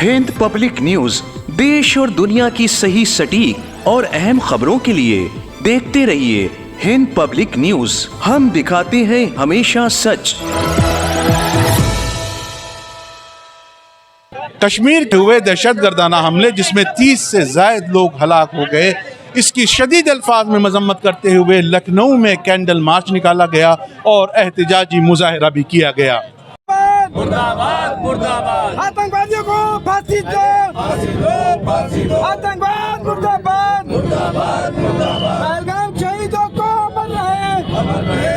Hind public news देश और दुनिया की सही सटीक और अहम खबरों के लिए देखते रहिए हिंद पब्लिक न्यूज। हम दिखाते हैं हमेशा सच। कश्मीर के हुए दहशतगर्दाना हमले जिसमें 30 से ज्यादा लोग हलाक हो गए, इसकी शदीद अल्फाज में मजम्मत करते हुए लखनऊ में कैंडल मार्च निकाला गया और एहतजाजी मुजाहरा भी किया गया। मुर्दाबाद मुर्दाबाद, आतंकवादियों को फांसी दो, फांसी दो, फांसी दो, आतंकवाद मुर्दाबाद मुर्दाबाद मुर्दाबाद, पहलगाम शहीदों को अमर रहे।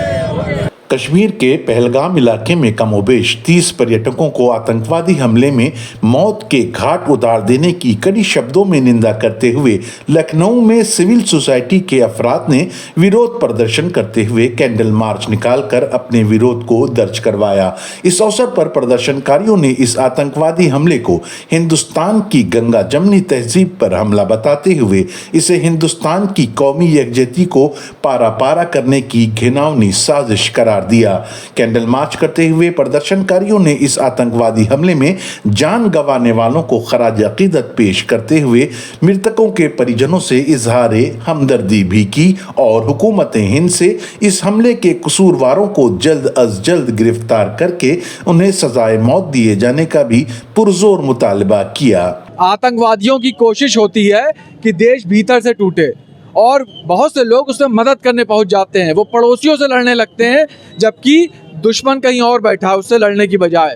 कश्मीर के पहलगाम इलाके में कमोबेश 30 पर्यटकों को आतंकवादी हमले में मौत के घाट उतार देने की कड़ी शब्दों में निंदा करते हुए लखनऊ में सिविल सोसाइटी के अफराद ने विरोध प्रदर्शन करते हुए कैंडल मार्च निकालकर अपने विरोध को दर्ज करवाया। इस अवसर पर प्रदर्शनकारियों ने इस आतंकवादी हमले को हिंदुस्तान की गंगा जमनी तहजीब पर हमला बताते हुए इसे हिंदुस्तान की कौमी यकजहती को पारा पारा करने की घिनौनी साजिश करार दिया। कैंडल मार्च करते हुए प्रदर्शनकारियों ने इस आतंकवादी हमले में जान गंवाने वालों को खराज अकीदत पेश करते हुए मृतकों के परिजनों से इजहार हमदर्दी भी की और हुकूमत हिंद से इस हमले के कसूरवारों को जल्द अज जल्द गिरफ्तार करके उन्हें सजाए मौत दिए जाने का भी पुरजोर मुतालबा किया। आतंकवादियों की कोशिश होती है कि देश भीतर से टूटे और बहुत से लोग उसमें मदद करने पहुंच जाते हैं। वो पड़ोसियों से लड़ने लगते हैं जबकि दुश्मन कहीं और बैठा है उससे लड़ने की बजाय।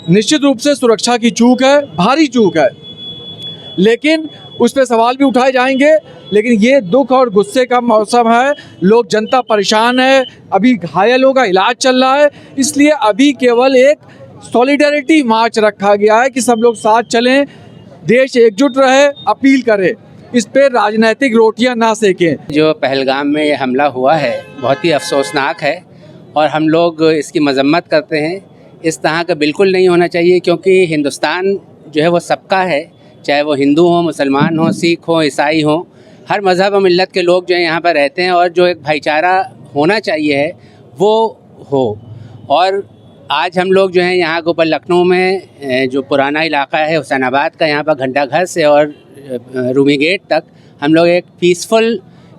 निश्चित रूप से सुरक्षा की चूक है, भारी चूक है, लेकिन उस पर सवाल भी उठाए जाएंगे। लेकिन ये दुख और गुस्से का मौसम है, लोग जनता परेशान है, अभी घायलों का इलाज चल रहा है। इसलिए अभी केवल एक सॉलिडेरिटी मार्च रखा गया है कि सब लोग साथ चलें, देश एकजुट रहे, अपील करें, इस पे राजनीतिक रोटियां ना सेकें। जो पहलगाम में ये हमला हुआ है बहुत ही अफसोसनाक है और हम लोग इसकी मजम्मत करते हैं। इस तरह का बिल्कुल नहीं होना चाहिए, क्योंकि हिंदुस्तान जो है वो सबका है, चाहे वो हिंदू हो, मुसलमान हो, सिख हो, ईसाई हो, हर मज़हब और मिल्लत के लोग जो है यहाँ पर रहते हैं और जो एक भाईचारा होना चाहिए है वो हो। और आज हम लोग जो हैं यहाँ के ऊपर लखनऊ में जो पुराना इलाका है हुसैनाबाद का, यहाँ पर घंटा घर से और रूमी गेट तक हम लोग एक पीसफुल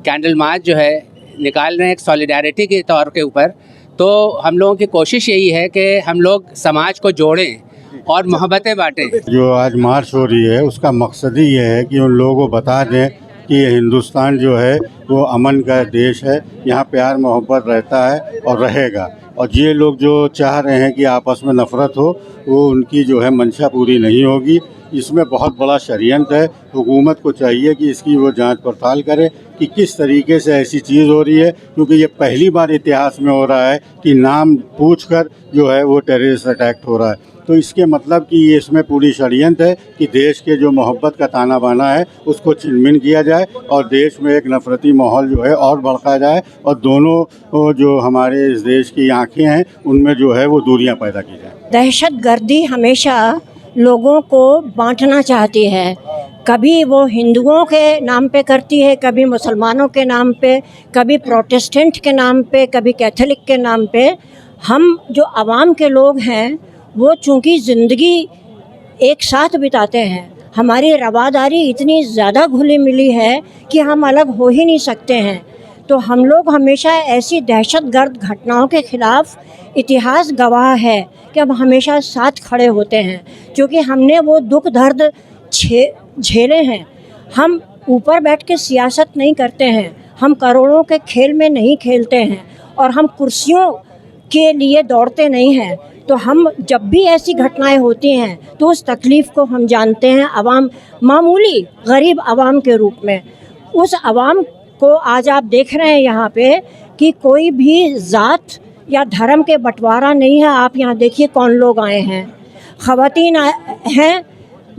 कैंडल मार्च जो है निकाल रहे हैं एक सॉलिडारिटी के तौर के ऊपर। तो हम लोगों की कोशिश यही है कि हम लोग समाज को जोड़ें और मोहब्बतें बांटें। जो आज मार्च हो रही है उसका मकसद ही ये है कि उन लोगों को बता दें कि हिंदुस्तान जो है वो अमन का देश है, यहाँ प्यार मोहब्बत रहता है और रहेगा। और ये लोग जो चाह रहे हैं कि आपस में नफ़रत हो, वो उनकी जो है मंशा पूरी नहीं होगी। इसमें बहुत बड़ा षड्यंत्र है। हुकूमत को चाहिए कि इसकी वो जांच पड़ताल करे कि किस तरीके से ऐसी चीज़ हो रही है, क्योंकि ये पहली बार इतिहास में हो रहा है कि नाम पूछकर जो है वो टेररिस्ट अटैक हो रहा है। तो इसके मतलब कि ये इसमें पूरी षड्यंत्र है कि देश के जो मोहब्बत का ताना बाना है उसको छिन-भिन किया जाए और देश में एक नफरती माहौल जो है और भड़काया जाए और दोनों जो हमारे इस देश की आँखें हैं उनमें जो है वो दूरियाँ पैदा की जाए। दहशतगर्दी हमेशा लोगों को बांटना चाहती है। कभी वो हिंदुओं के नाम पे करती है, कभी मुसलमानों के नाम पे, कभी प्रोटेस्टेंट के नाम पे, कभी कैथोलिक के नाम पे। हम जो आवाम के लोग हैं वो चूँकि ज़िंदगी एक साथ बिताते हैं, हमारी रवादारी इतनी ज़्यादा घुली मिली है कि हम अलग हो ही नहीं सकते हैं। तो हम लोग हमेशा ऐसी दहशतगर्द घटनाओं के ख़िलाफ़ इतिहास गवाह है कि हम हमेशा साथ खड़े होते हैं, क्योंकि हमने वो दुख दर्द झेले हैं। हम ऊपर बैठ के सियासत नहीं करते हैं, हम करोड़ों के खेल में नहीं खेलते हैं और हम कुर्सियों के लिए दौड़ते नहीं हैं। तो हम जब भी ऐसी घटनाएं होती हैं तो उस तकलीफ़ को हम जानते हैं, आवाम, मामूली गरीब आवाम के रूप में। उस आवाम को आज आप देख रहे हैं यहाँ पे कि कोई भी ज़ात या धर्म के बंटवारा नहीं है। आप यहाँ देखिए कौन लोग आए हैं, ख़वातीन हैं,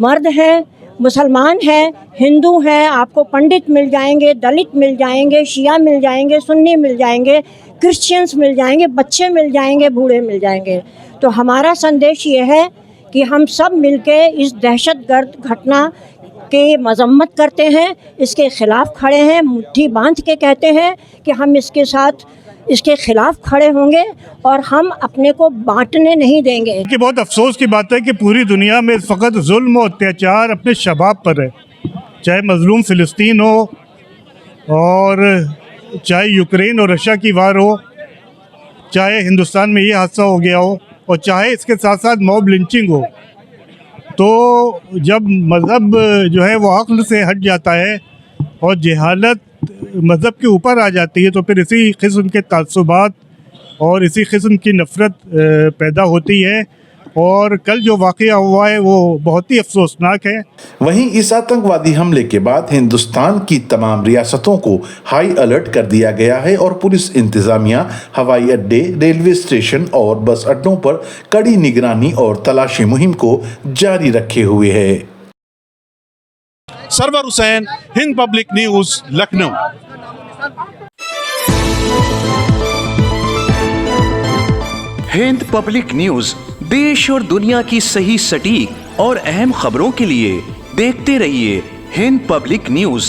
मर्द हैं, मुसलमान हैं, हिंदू हैं, आपको पंडित मिल जाएंगे, दलित मिल जाएंगे, शिया मिल जाएंगे, सुन्नी मिल जाएंगे, क्रिश्चियंस मिल जाएंगे, बच्चे मिल जाएंगे, बूढ़े मिल जाएंगे। तो हमारा संदेश ये है कि हम सब मिलके इस दहशतगर्द घटना की मजम्मत करते हैं, इसके ख़िलाफ़ खड़े हैं, मुट्ठी बांध के कहते हैं कि हम इसके साथ इसके खिलाफ खड़े होंगे और हम अपने को बांटने नहीं देंगे। कि बहुत अफसोस की बात है कि पूरी दुनिया में इस वक्त जुल्म और अत्याचार अपने शबाब पर है, चाहे मजलूम फ़िलिस्तीन हो और चाहे यूक्रेन और रशिया की वार हो, चाहे हिंदुस्तान में ये हादसा हो गया हो और चाहे इसके साथ साथ मॉब लिंचिंग हो। तो जब मज़हब जो है वो अक्ल से हट जाता है और जहालत मज़हब के ऊपर आ जाती है तो फिर इसी किस्म के तासुबात और इसी किस्म की नफ़रत पैदा होती है। और कल जो वाक़या हुआ है वो बहुत ही अफसोसनाक है। वहीं इस आतंकवादी हमले के बाद हिंदुस्तान की तमाम रियासतों को हाई अलर्ट कर दिया गया है और पुलिस इंतजामिया हवाई अड्डे, रेलवे स्टेशन और बस अड्डों पर कड़ी निगरानी और तलाशी मुहिम को जारी रखे हुए है। Sarwar Hussain, Hind public news, Lucknow. Hind public news देश और दुनिया की सही, सटीक और अहम खबरों के लिए देखते रहिए हिंद पब्लिक न्यूज।